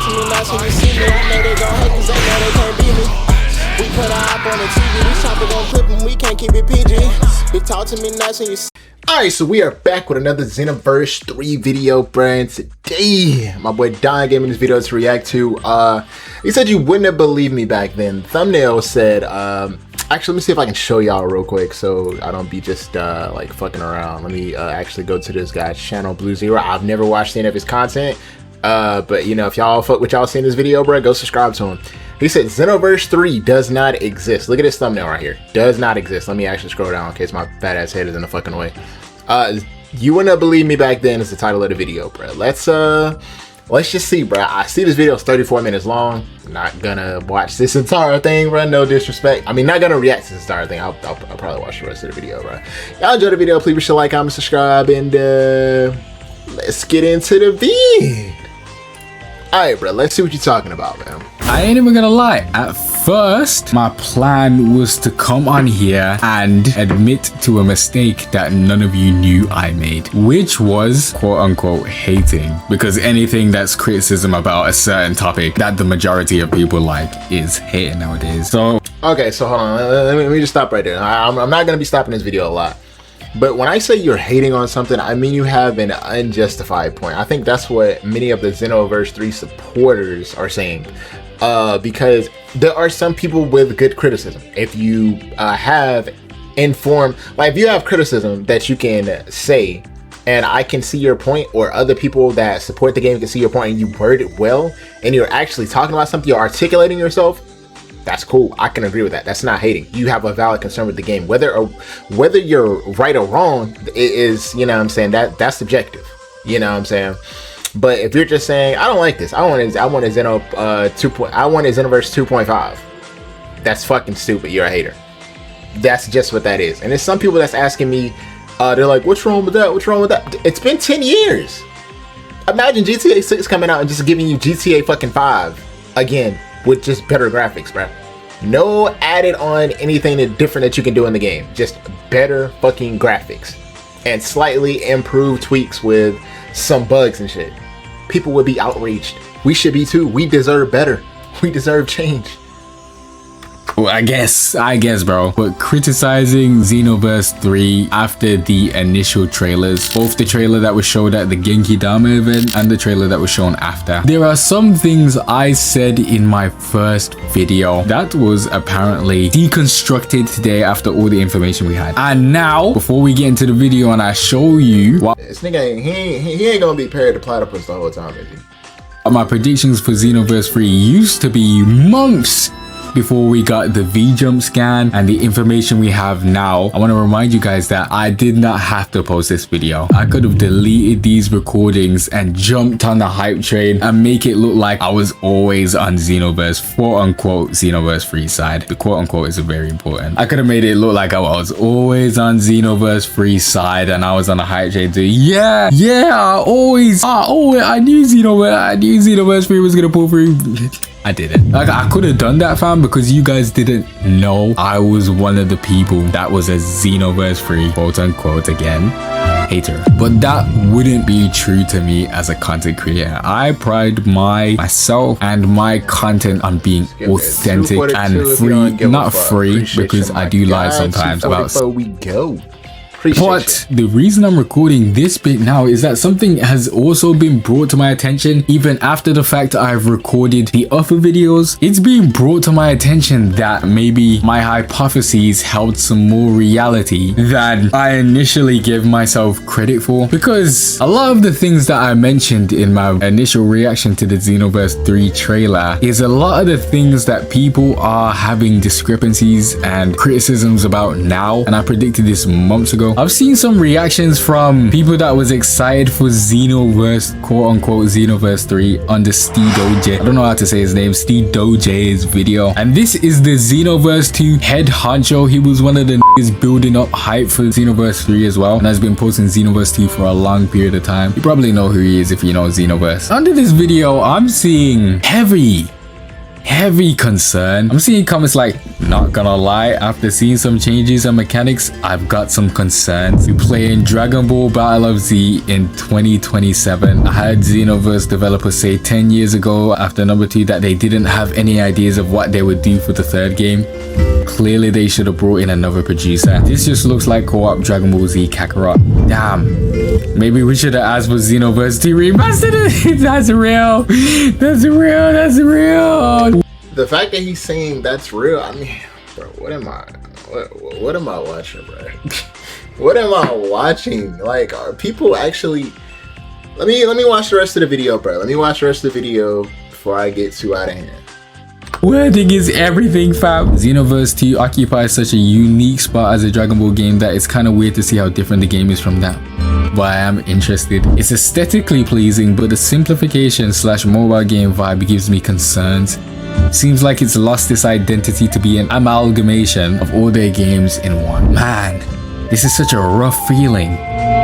to me nice when you see me. I know they gon' hate cause they know they can't beat me. We put our op on the TV, this chopper gon' clip him, we can't keep it PG. Bitch, talk to me nice when you see. Alright, so we are back with another Xenoverse 3 video, friend. Today, my boy Don gave me this video to react to. He said you wouldn't have believed me back then. Thumbnail said, actually, let me see if I can show y'all real quick so I don't be just like fucking around. Let me actually go to this guy's channel, Blue Zero. I've never watched any of his content, but you know, if y'all fuck with y'all seeing this video, bro, go subscribe to him. He said Xenoverse 3 does not exist. Look at this thumbnail right here. Does not exist. Let me actually scroll down in case my fat ass head is in the fucking way. You wouldn't have believed me back then is the title of the video, bro. Let's just see, bro. I see this video is 34 minutes long. Not gonna watch this entire thing, bro. No disrespect. I mean, not gonna react to this entire thing. I'll probably watch the rest of the video, bro. Y'all enjoy the video. Please be sure to like, comment, subscribe, and let's get into the vid. Alright, bro, let's see what you're talking about, man. I ain't even gonna lie. At first, my plan was to come on here and admit to a mistake that none of you knew I made, which was quote unquote hating, because anything that's criticism about a certain topic that the majority of people like is hating nowadays. So okay, so hold on, let me just stop right there. I'm not gonna be stopping this video a lot. But when I say you're hating on something, I mean you have an unjustified point. I think that's what many of the Xenoverse 3 supporters are saying. Because there are some people with good criticism. If you have informed, like if you have criticism that you can say, and I can see your point, or other people that support the game can see your point, and you word it well, and you're actually talking about something, you're articulating yourself, that's cool. I can agree with that. That's not hating. You have a valid concern with the game. Whether you're right or wrong, it is, you know what I'm saying, that's subjective. You know what I'm saying? But if you're just saying, I don't like this, I want a Xenoverse 2.5, that's fucking stupid. You're a hater. That's just what that is. And there's some people that's asking me, they're like, what's wrong with that? What's wrong with that? It's been 10 years. Imagine GTA 6 coming out and just giving you GTA fucking 5 again, with just better graphics, bro. No added on anything different that you can do in the game. Just better fucking graphics and slightly improved tweaks with some bugs and shit. People would be outraged. We should be too. We deserve better. We deserve change. well, I guess, bro. But criticizing Xenoverse 3 after the initial trailers, both the trailer that was showed at the Genki Dama event and the trailer that was shown after, there are some things I said in my first video that was apparently deconstructed today after all the information we had. And now, before we get into the video and I show you what this nigga, he ain't gonna be paired to platypus the whole time, is he? My predictions for Xenoverse 3 used to be months before we got the V-Jump scan and the information we have now. I want to remind you guys that I did not have to post this video. I could have deleted these recordings and jumped on the hype train and make it look like I was always on Xenoverse, quote unquote, Xenoverse 3 side. The quote unquote is very important. I could have made it look like I was always on Xenoverse 3 side and I was on the hype train too. I knew Xenoverse 3 was gonna pull through. I didn't. Like, I could have done that, fam, because you guys didn't know I was one of the people that was a Xenoverse 3, quote unquote, again, hater. But that wouldn't be true to me as a content creator. I pride myself and my content on being authentic and free, not free, because I do lie sometimes about But the reason I'm recording this bit now is that something has also been brought to my attention even after the fact that I've recorded the other videos. It's been brought to my attention that maybe my hypotheses held some more reality than I initially gave myself credit for, because a lot of the things that I mentioned in my initial reaction to the Xenoverse 3 trailer is a lot of the things that people are having discrepancies and criticisms about now, and I predicted this months ago. I've seen some reactions from people that was excited for Xenoverse, quote unquote, Xenoverse 3 under Steedoje. I don't know how to say his name, Steedoje's video. And this is the Xenoverse 2 head honcho. He was one of the niggas building up hype for Xenoverse 3 as well, and has been posting Xenoverse 2 for a long period of time. You probably know who he is if you know Xenoverse. Under this video, I'm seeing heavy heavy concern. I'm seeing comments like, not gonna lie, after seeing some changes and mechanics, I've got some concerns. We're playing Dragon Ball Battle of Z in 2027. I had Xenoverse developers say 10 years ago after number 2 that they didn't have any ideas of what they would do for the 3rd game. Clearly they should have brought in another producer. This just looks like co-op Dragon Ball Z Kakarot. Damn. Maybe we should have asked for Xenoverse to remaster it. That's real. That's real. That's real. The fact that he's saying that's real, I mean, bro, what am I watching, bro? What am I watching? Like, are people actually... Let me watch the rest of the video, bro. Let me watch the rest of the video before I get too out of hand. Wording is everything, fam. Xenoverse 2 occupies such a unique spot as a Dragon Ball game that it's kind of weird to see how different the game is from that. But I am interested. It's aesthetically pleasing, but the simplification / mobile game vibe gives me concerns. Seems like it's lost its identity to be an amalgamation of all their games in one. Man, this is such a rough feeling.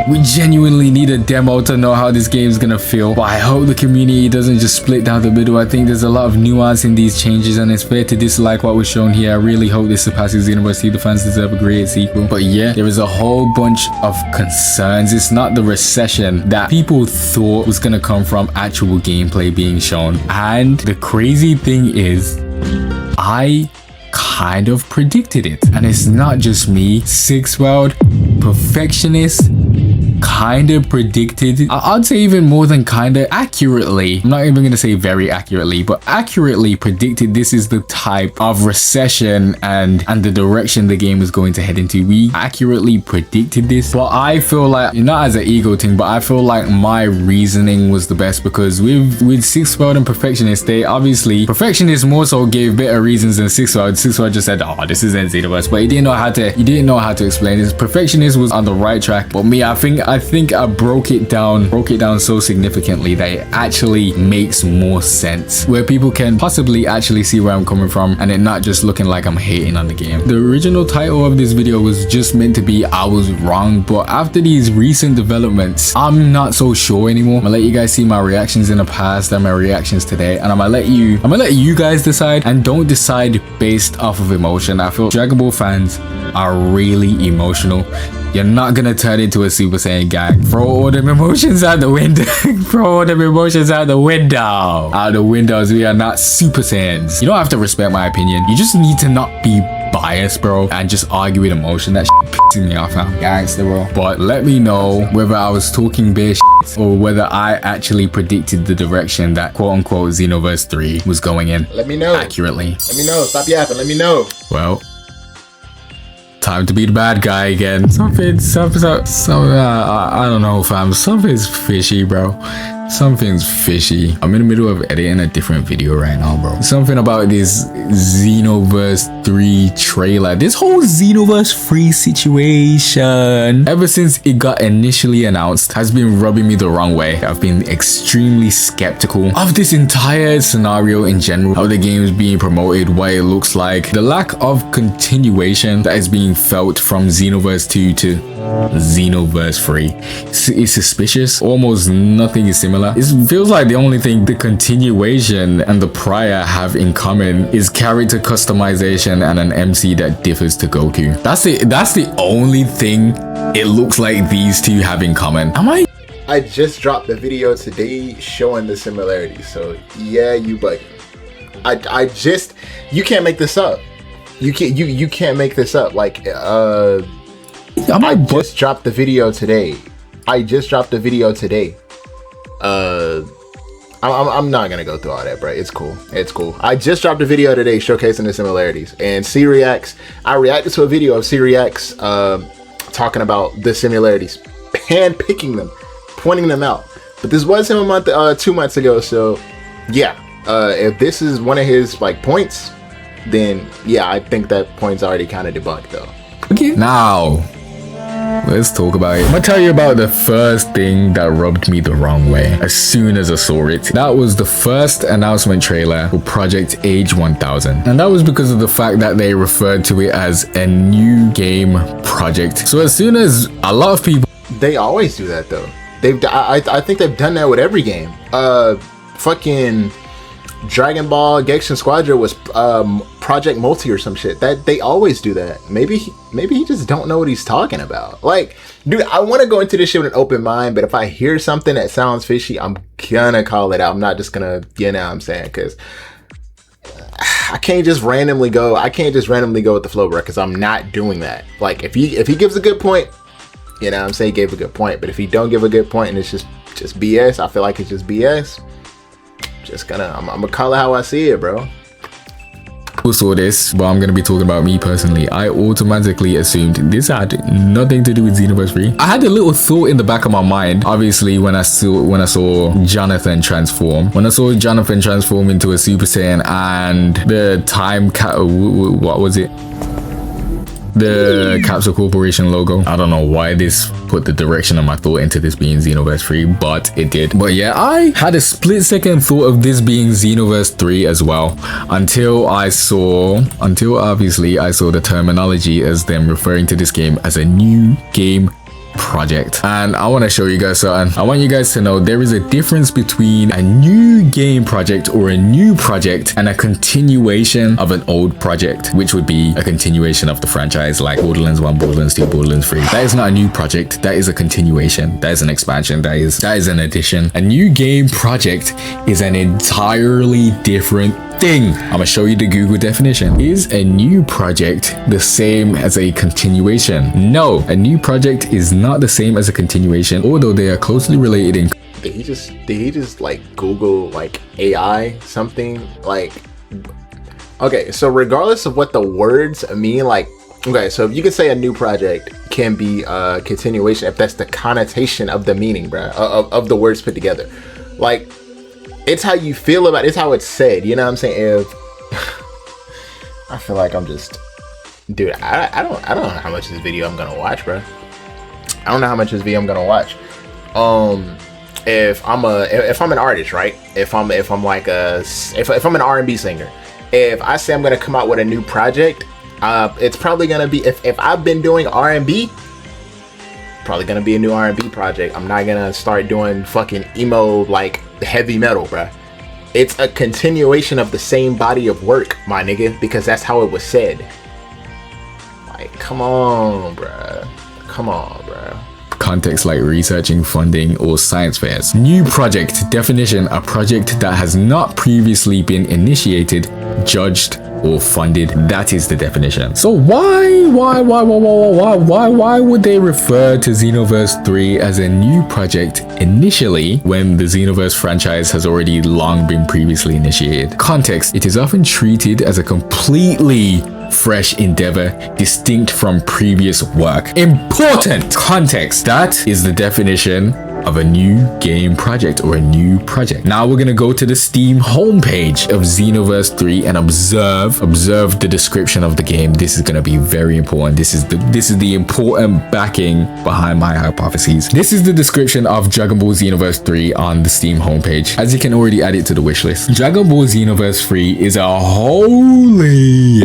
We genuinely need a demo to know how this game is gonna feel, but I hope the community doesn't just split down the middle. I think there's a lot of nuance in these changes, and it's fair to dislike what was shown here. I really hope this surpasses Xenoverse 2. The fans deserve a great sequel. But yeah, there is a whole bunch of concerns. It's not the recession that people thought was gonna come from actual gameplay being shown. And the crazy thing is, I kind of predicted it. And it's not just me. Six World, Perfectionist, kind of predicted, I'd say even more than kind of, accurately, I'm not even going to say very accurately, but accurately predicted this is the type of recession and the direction the game is going to head into. We accurately predicted this, but I feel like, not as an ego thing, but I feel like my reasoning was the best, because with Six World and Perfectionist, they obviously, Perfectionist more so gave better reasons than Six World. Six World just said, oh, this isn't Xenoverse, but he didn't know how to explain this. Perfectionist was on the right track, but me, I think I broke it down so significantly that it actually makes more sense, where people can possibly actually see where I'm coming from, and it not just looking like I'm hating on the game. The original title of this video was just meant to be I was wrong, but after these recent developments, I'm not so sure anymore. I'm gonna let you guys see my reactions in the past and my reactions today, and I'm gonna let you guys decide, and don't decide based off of emotion. I feel Dragon Ball fans are really emotional. You're not gonna turn into a Super Saiyan gang. Throw all them emotions out the window. Throw all them emotions out the window. Out the windows. We are not Super Saiyans. You don't have to respect my opinion. You just need to not be biased, bro, and just argue with emotion. That shit pissing me off now. Gangster, bro. But let me know whether I was talking bare shit or whether I actually predicted the direction that quote-unquote Xenoverse 3 was going in. Let me know. Accurately. Let me know. Stop yapping. Let me know. Well, time to be the bad guy again. Something, I don't know, fam. Something's fishy, bro. Something's fishy. I'm in the middle of editing a different video right now, bro. Something about this Xenoverse 3 trailer. This whole Xenoverse 3 situation, ever since it got initially announced, has been rubbing me the wrong way. I've been extremely skeptical of this entire scenario in general, how the game is being promoted, what it looks like, the lack of continuation that is being felt from Xenoverse 2 to Xenoverse 3. It's suspicious. Almost nothing is similar. It feels like the only thing the continuation and the prior have in common is character customization and an MC that differs to Goku. That's the only thing it looks like these two have in common. I just dropped the video today showing the similarities, so yeah, you bugging. You can't make this up. You can't make this up. Like I just dropped the video today. I'm not gonna go through all that, bro. It's cool. I just dropped a video today showcasing the similarities, and I reacted to a video of C-Reacts talking about the similarities, hand-picking them, pointing them out. But this was him 2 months ago, so yeah. If this is one of his like points, then yeah, I think that point's already kind of debunked though. Okay, now let's talk about it. I'm gonna tell you about the first thing that rubbed me the wrong way as soon as I saw it. That was the first announcement trailer for Project Age 1000, and that was because of the fact that they referred to it as a new game project. So as soon as a lot of people, they always do that though. I think they've done that with every game. Fucking Dragon Ball Genshin Squadron was Project Multi or some shit. That they always do that. Maybe he just don't know what he's talking about. Like, dude, I want to go into this shit with an open mind, but if I hear something that sounds fishy, I'm gonna call it out. I'm not just gonna, you know what I'm saying? Because I can't just randomly go with the flow, bro, because I'm not doing that. Like, if he gives a good point, you know what I'm saying, he gave a good point. But if he don't give a good point and it's just BS, I feel like it's just BS. I'm gonna call it how I see it, bro. Who saw this, but I'm gonna be talking about me personally. I automatically assumed this had nothing to do with Xenoverse 3. I had a little thought in the back of my mind, obviously, when I saw Jonathan transform. When I saw Jonathan transform into a Super Saiyan and the what was it? The Capsule Corporation logo. I don't know why this put the direction of my thought into this being Xenoverse 3, but it did. But yeah, I had a split second thought of this being Xenoverse 3 as well, until obviously I saw the terminology as them referring to this game as a new game project. And I want to show you guys something. I want you guys to know there is a difference between a new game project or a new project and a continuation of an old project, which would be a continuation of the franchise, like Borderlands 1, Borderlands 2, Borderlands 3. That is not a new project. That is a continuation. That is an expansion. That is an addition. A new game project is an entirely different thing. I'm gonna show you the Google definition. Is a new project the same as a continuation? No, a new project is not the same as a continuation, although they are closely related in. Did he just like Google like AI something? Like, okay, so regardless of what the words mean, like, okay, so if you could say a new project can be a continuation if that's the connotation of the meaning, bruh, of the words put together. Like, it's how you feel about it. It's how it's said. You know what I'm saying? If I feel like I'm just, dude, I don't know how much of this video I'm gonna watch, bro. I don't know how much of this video I'm gonna watch. If I'm an artist, right? If I'm an R&B singer, if I say I'm gonna come out with a new project, it's probably gonna be if I've been doing R&B. Probably gonna be a new R&B project. I'm not gonna start doing fucking emo like heavy metal, bruh. It's a continuation of the same body of work, my nigga, because that's how it was said. Like, come on, bruh. Come on, bruh. Context like researching, funding, or science fairs. New project definition: a project that has not previously been initiated, judged, or funded. That is the definition. So why would they refer to Xenoverse 3 as a new project initially when the Xenoverse franchise has already long been previously initiated? Context: it is often treated as a completely fresh endeavor distinct from previous work. Important context. That is the definition of a new game project or a new project. Now we're gonna go to the Steam homepage of Xenoverse 3 and observe the description of the game. This is gonna be very important. This is the important backing behind my hypotheses. This is the description of Dragon Ball Xenoverse 3 on the Steam homepage, as you can already add it to the wishlist. Dragon Ball Xenoverse 3 is a holy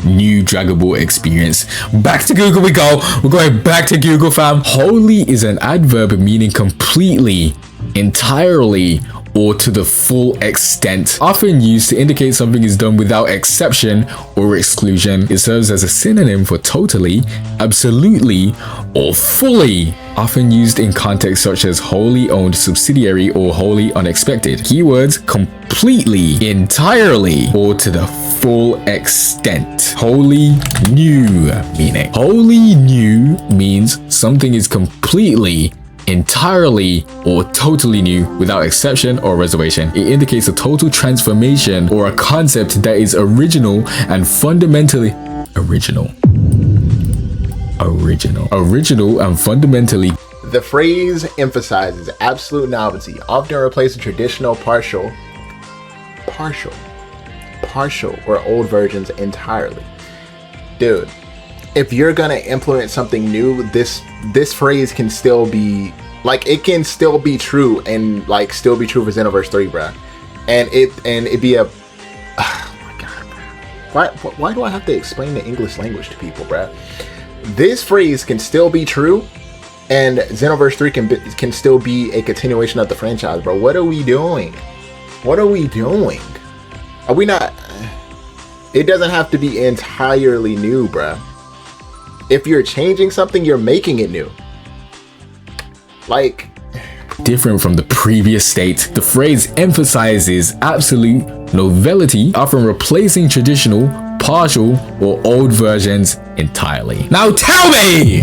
new Dragon Ball experience. Back to Google we go. We're going back to Google, fam. Wholly is an adverb meaning completely, entirely, or to the full extent. Often used to indicate something is done without exception or exclusion. It serves as a synonym for totally, absolutely, or fully. Often used in contexts such as wholly owned subsidiary or wholly unexpected. Keywords: completely, entirely, or to the full extent. Wholly new meaning. Wholly new means something is completely, entirely, or totally new without exception or reservation. It indicates a total transformation or a concept that is original and fundamentally original and fundamentally. The phrase emphasizes absolute novelty, often replacing traditional partial or old versions entirely. Dude, if you're gonna implement something new, this phrase can still be like, it can still be true and like still be true for Xenoverse 3, bruh. And it'd be a, oh my god, bruh. Why do I have to explain the English language to people, bruh? This phrase can still be true And Xenoverse 3 can still be a continuation of the franchise, bro. What are we doing? What are we doing? Are we not? It doesn't have to be entirely new, bruh. If you're changing something, you're making it new. Like, different from the previous state. The phrase emphasizes absolute novelty, often replacing traditional, partial, or old versions entirely. Now tell me!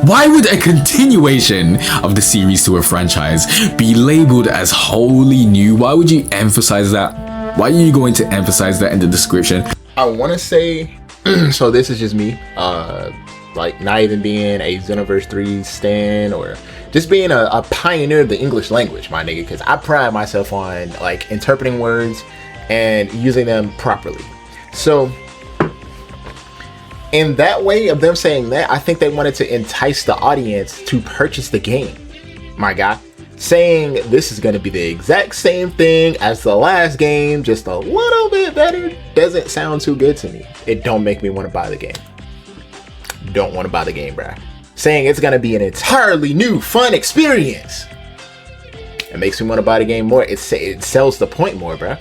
Why would a continuation of the series to a franchise be labeled as wholly new? Why would you emphasize that? Why are you going to emphasize that in the description? I want to say, so this is just me, like not even being a Xenoverse 3 stan or just being a pioneer of the English language, my nigga, because I pride myself on like interpreting words and using them properly. So in that way of them saying that, I think they wanted to entice the audience to purchase the game, my guy. Saying this is going to be the exact same thing as the last game, just a little bit better, doesn't sound too good to me. It don't make me want to buy the game. Don't want to buy the game, bruh. Saying it's going to be an entirely new, fun experience, it makes me want to buy the game more. It sells the point more, bruh.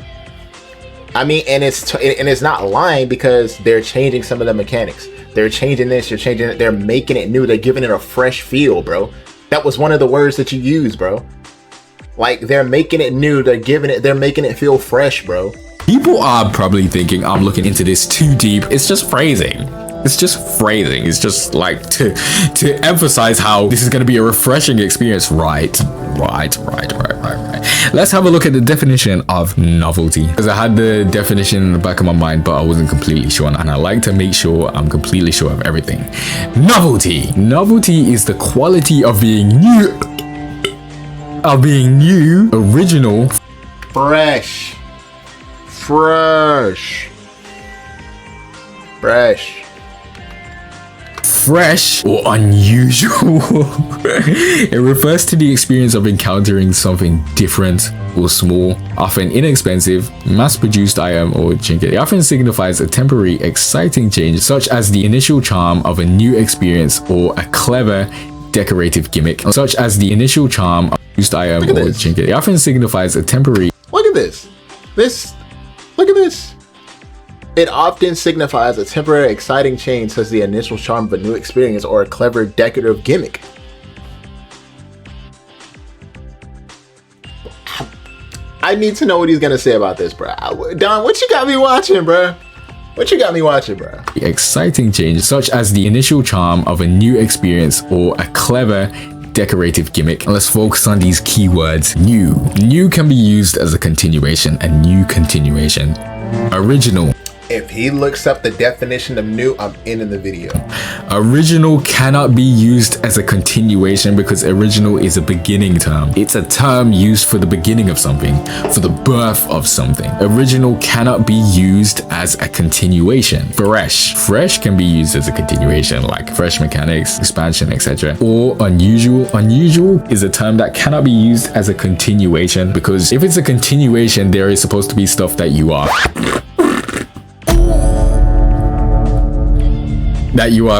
I mean, and it's not lying, because they're changing some of the mechanics. They're changing this, you're changing it, they're making it new, they're giving it a fresh feel, bro. That was one of the words that you used, bro. Like, they're making it new, they're making it feel fresh, bro. People are probably thinking I'm looking into this too deep. It's just phrasing. It's just phrasing. It's just like to emphasize how this is going to be a refreshing experience. Right. Let's have a look at the definition of novelty, because I had the definition in the back of my mind, but I wasn't completely sure, and I like to make sure I'm completely sure of everything. Novelty is the quality of being new, original, fresh, or unusual. It refers to the experience of encountering something different or small, often inexpensive, mass-produced item or trinket. It often signifies a temporary, exciting change, such as the initial charm of a new experience or a clever, decorative gimmick, such as the initial charm of a used item or trinket. It often signifies a temporary. Look at this. Look at this. It often signifies a temporary, exciting change, such as the initial charm of a new experience or a clever, decorative gimmick. I need to know what he's gonna say about this, bro. Don, what you got me watching, bro? Exciting change, such as the initial charm of a new experience or a clever, decorative gimmick. Let's focus on these keywords. New can be used as a continuation, Original. If he looks up the definition of new, I'm in the video. Original cannot be used as a continuation because original is a beginning term. It's a term used for the beginning of something, for the birth of something. Original cannot be used as a continuation. Fresh can be used as a continuation, like fresh mechanics, expansion, etc. Or unusual is a term that cannot be used as a continuation, because if it's a continuation, there is supposed to be stuff that you are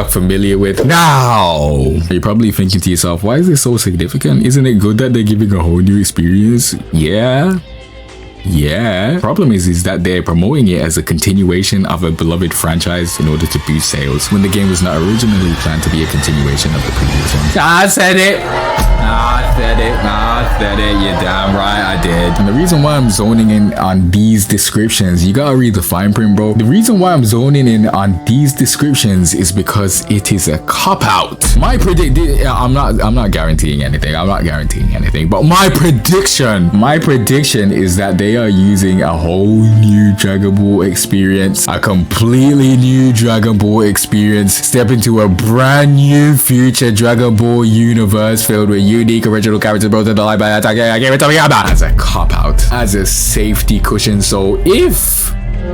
familiar with. Now, you're probably thinking to yourself, why is this so significant? Isn't it good that they're giving a whole new experience? Yeah. Problem is that they're promoting it as a continuation of a beloved franchise in order to boost sales, when the game was not originally planned to be a continuation of the previous one. I said it. You're damn right, I did. And the reason why I'm zoning in on these descriptions, you gotta read the fine print, bro. The reason why I'm zoning in on these descriptions is because it is a cop-out. I'm not guaranteeing anything. But my prediction is that they are using a whole new Dragon Ball experience, a completely new Dragon Ball experience, step into a brand new future Dragon Ball universe filled with unique original characters brought to the life as a cop-out, as a safety cushion. So if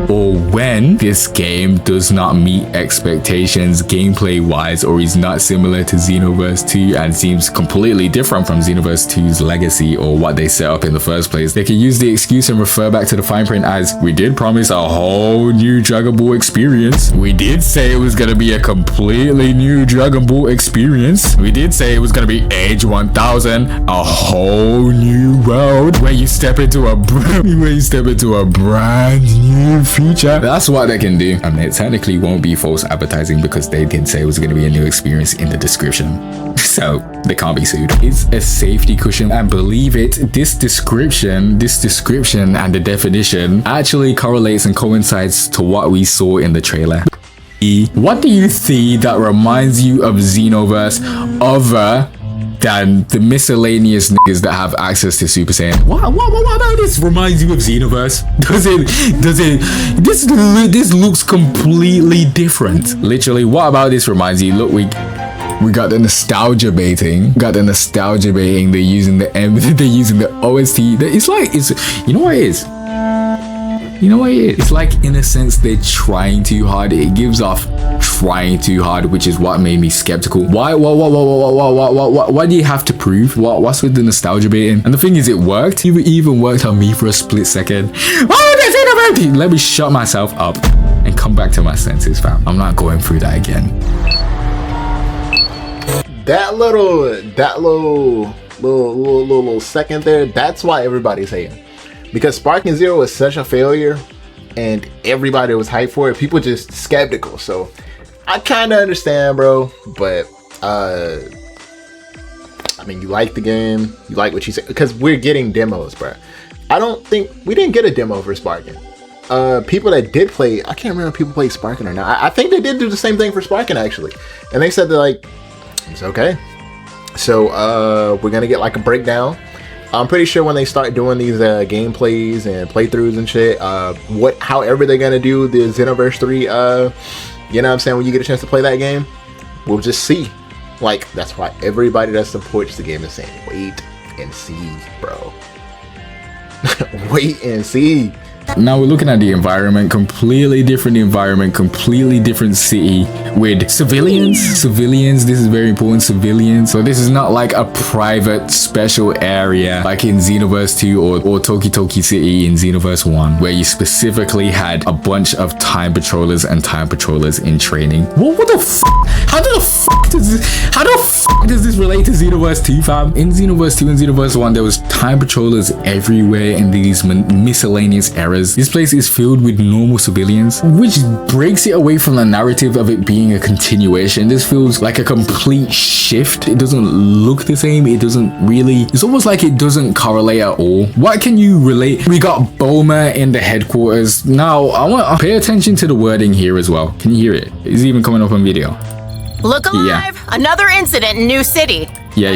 or when this game does not meet expectations gameplay wise, or is not similar to Xenoverse 2 and seems completely different from Xenoverse 2's legacy or what they set up in the first place, they can use the excuse and refer back to the fine print as, we did promise a whole new Dragon Ball experience. We did say it was gonna be a completely new Dragon Ball experience. We did say it was gonna be Age 1000, a whole new world where you step into a brand new future. That's what they can do. I mean, it technically won't be false advertising because they did say it was going to be a new experience in the description. So they can't be sued. It's a safety cushion, and believe it, this description and the definition actually correlates and coincides to what we saw in the trailer. What do you see that reminds you of Xenoverse other than the miscellaneous niggas that have access to Super Saiyan? What about this reminds you of Xenoverse? This looks completely different. Literally, what about this reminds you? Look, we got the nostalgia baiting. They're using the they're using the OST. You know what it is? It's like, in a sense, they're trying too hard. It gives off trying too hard, which is what made me skeptical. Why? What do you have to prove? What's with the nostalgia baiting? And the thing is, it worked. It even worked on me for a split second. Oh, that's it. Let me shut myself up and come back to my senses, fam. I'm not going through that again. That little second there, that's why everybody's hating. Because Sparking Zero was such a failure and everybody was hyped for it, people just skeptical. So I kind of understand, bro. But I mean, you like the game, you like what you said, because we're getting demos, bro. I don't think we didn't get a demo for Sparking. People that did play, I can't remember if people played Sparking or not. I think they did do the same thing for Sparking actually, and they said that like it's okay. So we're gonna get like a breakdown. I'm pretty sure when they start doing these gameplays and playthroughs and shit, however they're gonna do the Xenoverse 3, you know what I'm saying, when you get a chance to play that game, we'll just see. Like, that's why everybody that supports the game is saying, wait and see, bro. Wait and see. Now we're looking at the environment, completely different environment, completely different city with civilians. This is very important, civilians. So this is not like a private special area like in Xenoverse 2 or Toki Toki City in Xenoverse 1, where you specifically had a bunch of time patrollers and time patrollers in training. What the fuck? How the fuck does this relate to Xenoverse 2, fam? In Xenoverse 2 and Xenoverse 1, there was time patrollers everywhere in these miscellaneous areas. This place is filled with normal civilians, which breaks it away from the narrative of it being a continuation. This feels like a complete shift. It doesn't look the same. It doesn't really, it's almost like it doesn't correlate at all. What can you relate? We got Boma in the headquarters. Now, I want to pay attention to the wording here as well. Can you hear it? It's even coming up on video. Look alive! Yeah. Another incident in New City. Yeah.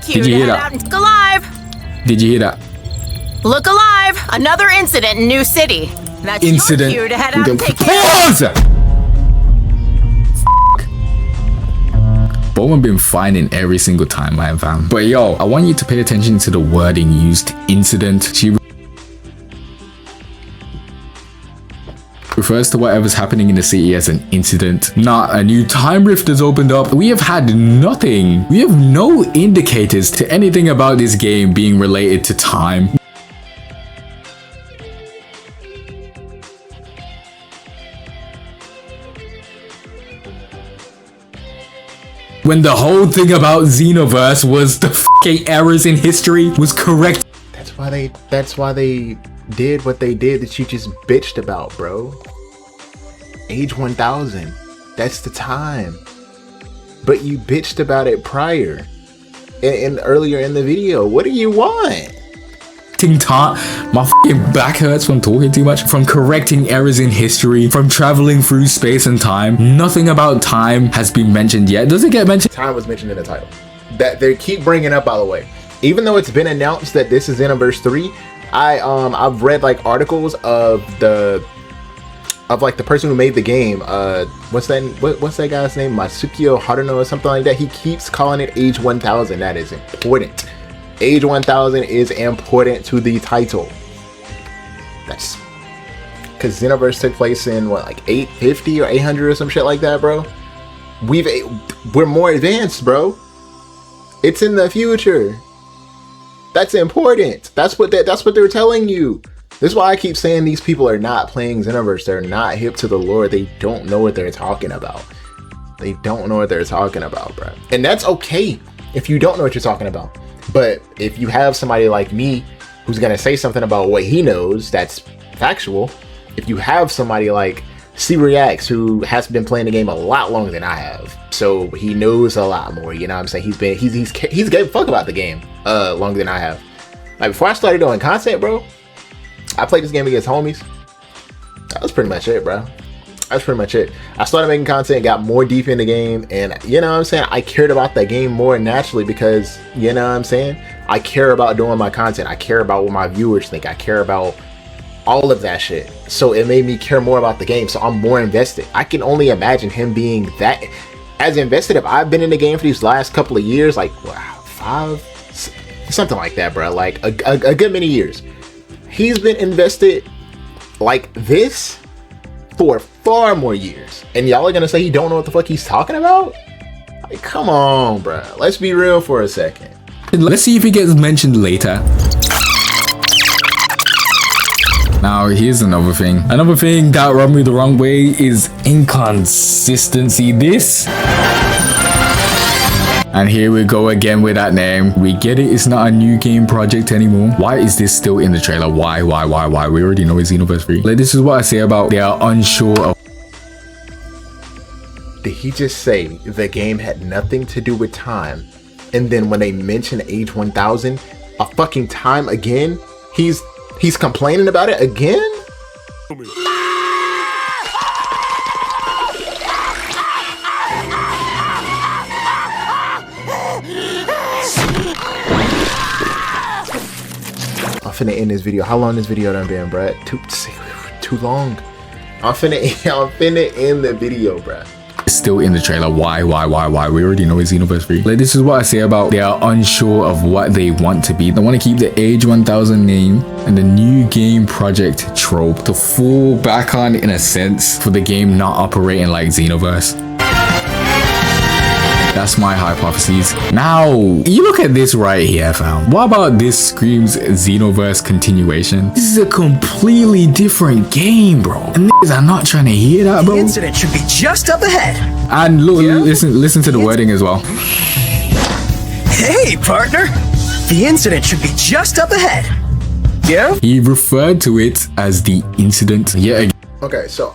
Did you hear that? Look alive! Did you hear that? Look alive! Another incident in New City. That's your cue to head out and take care. Boma been fine in every single time, my fam. But yo, I want you to pay attention to the wording used. Incident. She refers to whatever's happening in the city as an incident, not a new time rift has opened up. We have had nothing. We have no indicators to anything about this game being related to time. When the whole thing about Xenoverse was the fucking errors in history was correct. That's why they did what they did that you just bitched about, bro. Age 1000. That's the time. But you bitched about it prior and earlier in the video. What do you want? My fucking back hurts from talking too much, from correcting errors in history, from traveling through space and time. Nothing about time has been mentioned yet. Does it get mentioned? Time was mentioned in the title. That they keep bringing up, by the way. Even though it's been announced that this is Xenoverse 3, I've read like articles of the person who made the game. What's that guy's name? Masukio Haruno or something like that. He keeps calling it Age 1000. That is important. Age 1000 is important to the title. That's because Xenoverse took place in what, like 850 or 800 or some shit like that, bro. We're more advanced, bro. It's in the future. That's important. That's what they're telling you. This is why I keep saying these people are not playing Xenoverse. They're not hip to the lore. They don't know what they're talking about. They don't know what they're talking about, bro. And that's okay if you don't know what you're talking about. But if you have somebody like me who's gonna say something about what he knows that's factual, if you have somebody like C-Reacts who has been playing the game a lot longer than I have, so he knows a lot more, you know what I'm saying? He's gave a fuck about the game longer than I have. Like, before I started doing content, bro, I played this game against homies. That was pretty much it, bro. That's pretty much it. I started making content, got more deep in the game, and you know what I'm saying? I cared about that game more naturally because, you know what I'm saying? I care about doing my content. I care about what my viewers think. I care about all of that shit. So it made me care more about the game. So I'm more invested. I can only imagine him being that as invested if I've been in the game for these last couple of years, like wow, 5, something like that, bro. Like a good many years. He's been invested like this for far more years, and y'all are gonna say he don't know what the fuck he's talking about? Like, come on, bro. Let's be real for a second. Let's see if he gets mentioned later. Now, here's another thing. Another thing that rubbed me the wrong way is inconsistency. This. And here we go again with that name. We get it, it's not a new game project anymore. Why is this still in the trailer? Why? We already know it's Xenoverse 3. Like, this is what I say about they are unsure of. Did he just say the game had nothing to do with time? And then when they mention age 1000, a fucking time again, he's complaining about it again? I'm finna end this video. How long this video done been, bruh? Too long. I'm finna end the video, bruh. Still in the trailer. Why? We already know it's Xenoverse 3. Like, this is what I say about they are unsure of what they want to be. They want to keep the age 1000 name and the new game project trope to fall back on, in a sense, for the game not operating like Xenoverse. That's my hypothesis. Now, you look at this right here, fam. What about this screams Xenoverse continuation? This is a completely different game, bro. And niggas are not trying to hear that, bro. The incident should be just up ahead. And look, listen to the wording as well. Hey, partner. The incident should be just up ahead. Yeah? He referred to it as the incident yet again. Okay, so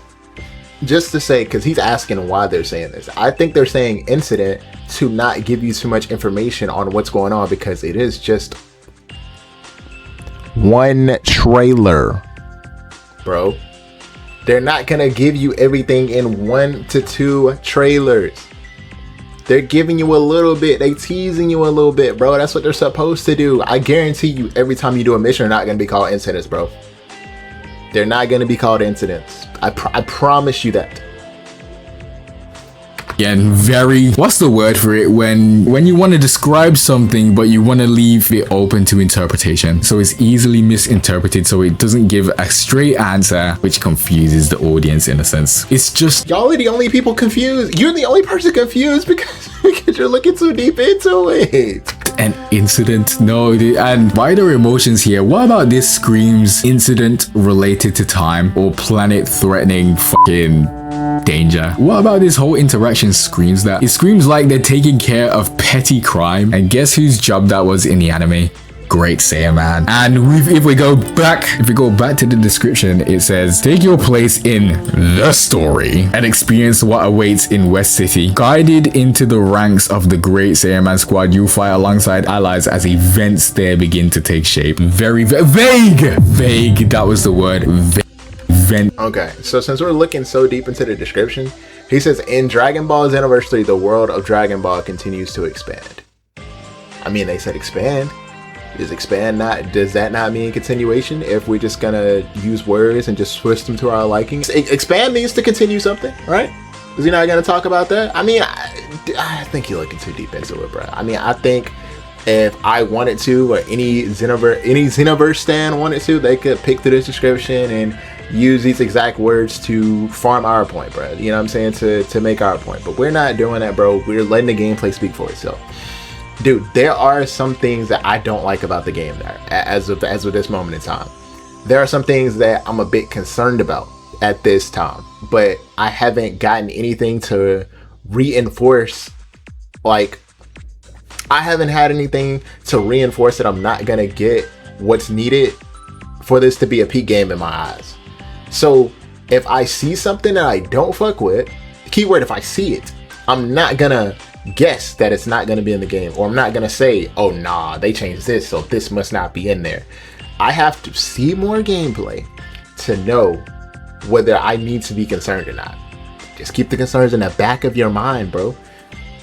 just to say, because he's asking why they're saying this, I think they're saying incident to not give you too much information on what's going on, because it is just one trailer, bro. They're not gonna give you everything in 1 to 2 trailers. They're giving you a little bit, they teasing you a little bit, bro. That's what they're supposed to do. I guarantee you, every time you do a mission, they're not gonna be called incidents, bro. They're not gonna be called incidents. I promise you that. Again, very, what's the word for it, when you want to describe something but you want to leave it open to interpretation, so it's easily misinterpreted, so it doesn't give a straight answer, which confuses the audience in a sense. It's just, y'all are the only people confused. You're the only person confused because you're looking too deep into it. An incident? No, and why their emotions here? What about this screams incident related to time or planet threatening fucking danger? What about this whole interaction screams that? It screams like they're taking care of petty crime, and guess whose job that was in the anime? Great Saiyaman. And if we go back to the description, it says, take your place in the story and experience what awaits in West City. Guided into the ranks of the Great Saiyaman squad, you'll fight alongside allies as events there begin to take shape. Very vague. That was the word. Okay, so since we're looking so deep into the description, he says, in Dragon Ball Xenoverse 3, the world of Dragon Ball continues to expand. I mean, they said expand. Is expand not, does that not mean continuation if we're just gonna use words and just twist them to our liking? Expand means to continue something, right? Is he not gonna talk about that? I mean, I think you're looking too deep into it, bro. I mean, I think if I wanted to, or any Xenoverse stan wanted to, they could pick through this description and use these exact words to farm our point, bro. You know what I'm saying? To make our point. But we're not doing that, bro. We're letting the gameplay speak for itself. Dude, there are some things that I don't like about the game there, as of this moment in time. There are some things that I'm a bit concerned about at this time, but I haven't gotten anything to reinforce, like, I haven't had anything to reinforce that I'm not gonna get what's needed for this to be a peak game in my eyes. So if I see something that I don't fuck with, keyword if I see it, I'm not gonna guess that it's not gonna be in the game, or I'm not gonna say, oh nah, they changed this, so this must not be in there. I have to see more gameplay to know whether I need to be concerned or not. Just keep the concerns in the back of your mind, bro.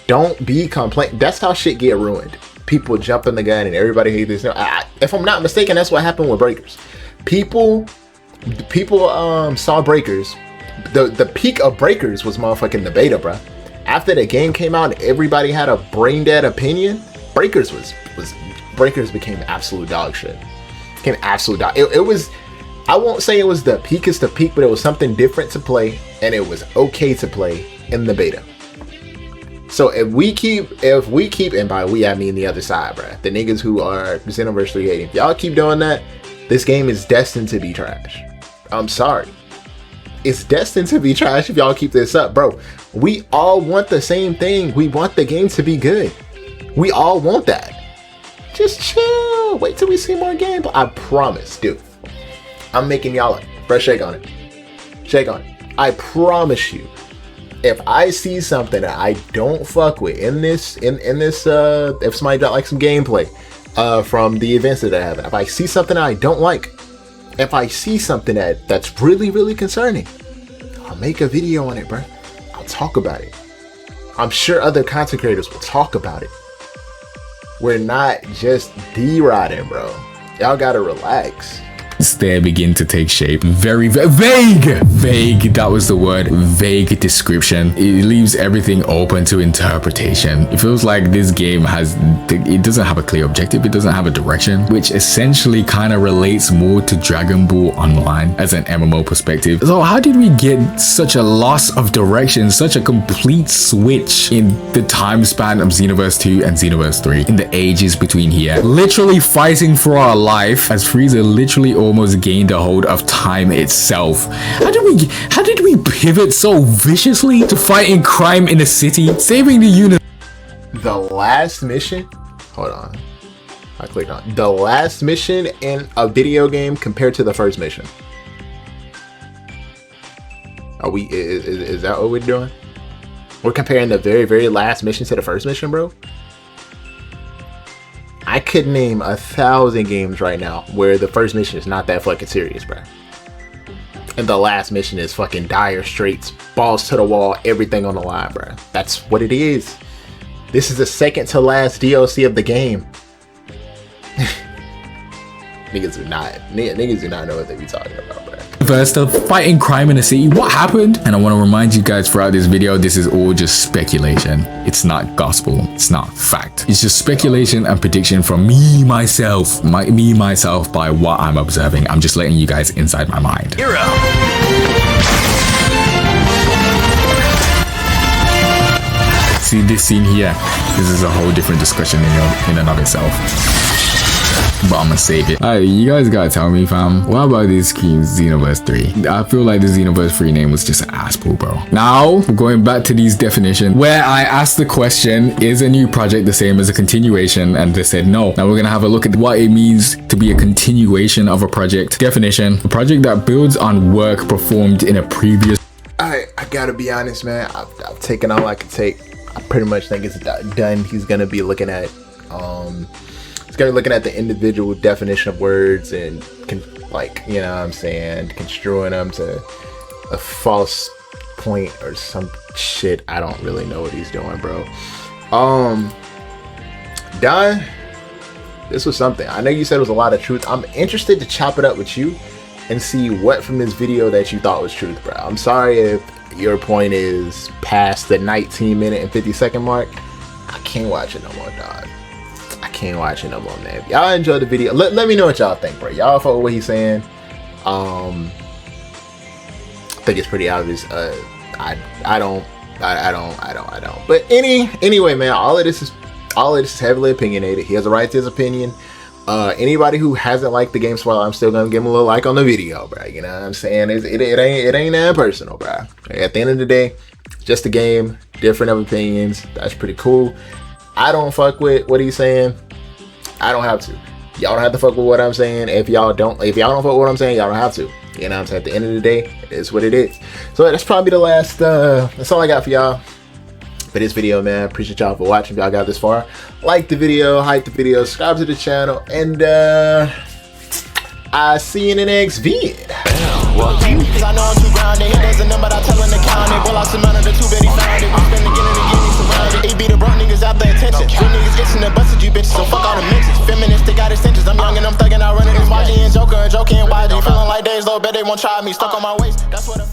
Don't be complaining. That's how shit get ruined. People jumping the gun and everybody hates this. If I'm not mistaken, that's what happened with Breakers. People saw Breakers. The peak of Breakers was motherfucking the beta, bro. After the game came out and everybody had a brain dead opinion, Breakers became absolute dog shit. Became absolute dog. It was, I won't say it was the peakest of peak, but it was something different to play, and it was okay to play in the beta. So if we keep, and by we I mean the other side, bruh, the niggas who are Xenoverse 3 hating, if y'all keep doing that, this game is destined to be trash. I'm sorry. It's destined to be trash if y'all keep this up, bro. We all want the same thing. We want the game to be good. We all want that. Just chill. Wait till we see more gameplay. I promise, dude. I'm making y'all a fresh shake on it. Shake on it. I promise you. If I see something that I don't fuck with in this, if somebody got like some gameplay from the events that I have, if I see something that I don't like, if I see something that's really, really concerning, I'll make a video on it, bro. I'll talk about it. I'm sure other content creators will talk about it. We're not just D-rodding, bro. Y'all gotta relax. There begin to take shape. Very vague, that was the word. Vague description. It leaves everything open to interpretation. It feels like this game it doesn't have a clear objective, it doesn't have a direction, which essentially kind of relates more to Dragon Ball Online as an MMO perspective. So how did we get such a loss of direction, such a complete switch in the time span of Xenoverse 2 and Xenoverse 3, in the ages between here? Literally fighting for our life as Frieza literally almost gained a hold of time itself. How did we pivot so viciously to fighting crime in a city, saving the universe? The last mission, hold on, I clicked on the last mission in a video game compared to the first mission. Are we, is that what we're doing? We're comparing the very last mission to the first mission, bro? I could name 1,000 games right now where the first mission is not that fucking serious, bro. And the last mission is fucking dire straits, balls to the wall, everything on the line, bro. That's what it is. This is the second to last DLC of the game. Niggas do not know what they be talking about, bro. First of fighting crime in a city, what happened? And I want to remind you guys throughout this video, this is all just speculation. It's not gospel, it's not fact. It's just speculation and prediction from me myself by what I'm observing. I'm just letting you guys inside my mind. Hero. See this scene here, this is a whole different discussion in and of itself. But I'm gonna save it. Alright, you guys gotta tell me, fam, what about this Xenoverse 3? I feel like the Xenoverse 3 name was just an asspool, bro. Now, going back to these definitions, where I asked the question, is a new project the same as a continuation? And they said no. Now we're gonna have a look at what it means to be a continuation of a project. Definition: a project that builds on work performed in a previous. I gotta be honest, man. I've taken all I can take. I pretty much think it's done. He's gonna be looking at the individual definition of words and like, you know what I'm saying, construing them to a false point or some shit. I don't really know what he's doing, bro. Don, this was something. I know you said it was a lot of truth. I'm interested to chop it up with you and see what from this video that you thought was truth, bro. I'm sorry if your point is past the 19-minute and 50-second mark. I can't watch it no more, dog. I can't watch it no more, man. Y'all enjoyed the video. Let me know what y'all think, bro. Y'all follow what he's saying. think it's pretty obvious. I don't. But anyway, man, all of this is heavily opinionated. He has a right to his opinion. Anybody who hasn't liked the game so far, I'm still gonna give him a little like on the video, bro. You know what I'm saying? It ain't that personal, bro. At the end of the day, just a game, different of opinions. That's pretty cool. I don't fuck with what he's saying. I don't have to. Y'all don't have to fuck with what I'm saying. If y'all don't fuck with what I'm saying, y'all don't have to. You know what I'm saying? At the end of the day, it is what it is. So that's probably the last, that's all I got for y'all for this video, man. Appreciate y'all for watching. If y'all got this far, like the video, hype the video, subscribe to the channel, and I'll see you in the next vid. Cause I know I'm too grounded. He doesn't know, but I tell him to count it. Well, I surmounted the two that he found it. We spend again and again, he's surrounded. He be the broke niggas out the attention. Real niggas itching to busted you bitches, so fuck all the mentions. Feminists, they got extensions. I'm young and I'm thugging, I run it. It's YG and Joker and Joker and YG. Feeling like days, though, bet they won't try me. Stuck on my waist, that's what the